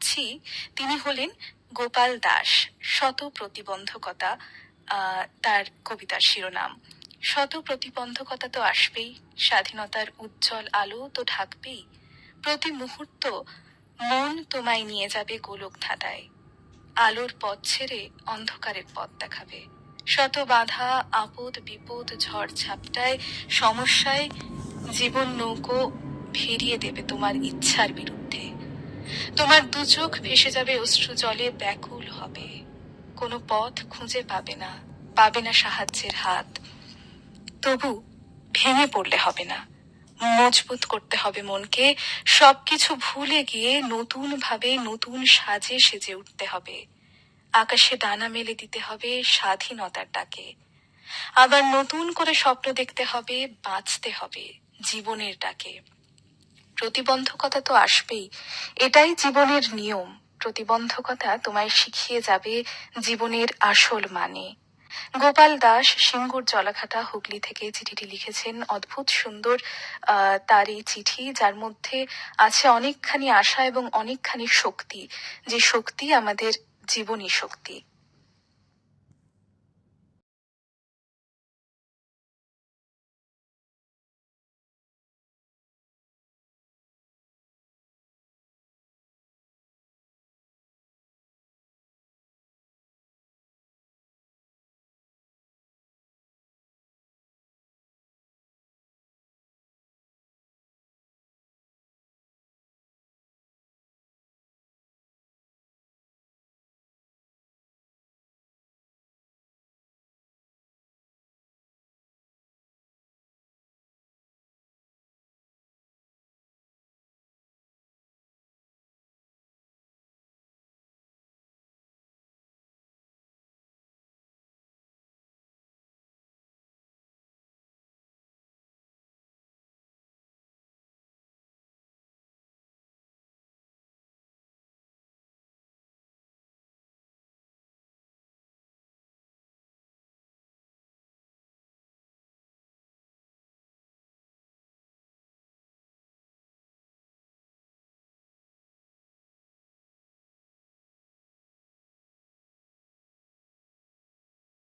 পড়ছি তিনি হলেন গোপাল দাস। শত প্রতিবন্ধকতা তার কবিতার শিরোনাম। শত প্রতিবন্ধকতা তো আসবেই, স্বাধীনতার উজ্জ্বল আলো তো ঢাকবেই। প্রতি মুহূর্ত মন তোমায় নিয়ে যাবে গোলক ধাঁধায়, আলোর পথ ছেড়ে অন্ধকারের পথ দেখাবে। শত বাধা, আপদ, বিপদ, ঝড় ঝাপটায়, সমস্যায় জীবন নৌকো ভিড়িয়ে দেবে তোমার ইচ্ছার বিরুদ্ধে। তোমার দু চোখ ভেসে যাবে অশ্রু জলে, ব্যাকুল হবে, কোনো পথ খুঁজে পাবে না, পাবে না সাহায্যের হাত। তবু ভেঙে পড়লে হবে না, মজবুত করতে হবে মনকে। সবকিছু ভুলে গিয়ে নতুন ভাবে নতুন সাজে সেজে উঠতে হবে। আকাশে ডানা মেলে দিতে হবে স্বাধীনতার ডাকে। আবার নতুন করে স্বপ্ন দেখতে হবে, বাঁচতে হবে জীবনের ডাকে। প্রতিবন্ধকতা তো আসবেই, এটাই জীবনের নিয়ম। প্রতিবন্ধকতা তোমায় শিখিয়ে যাবে জীবনের আসল মানে। গোপাল দাস, সিঙ্গুর জলাখাটা, হুগলি থেকে চিঠিটি লিখেছেন। অদ্ভুত সুন্দর তার এই চিঠি, যার মধ্যে আছে অনেকখানি আশা এবং অনেকখানি শক্তি, যে শক্তি আমাদের জীবনী শক্তি।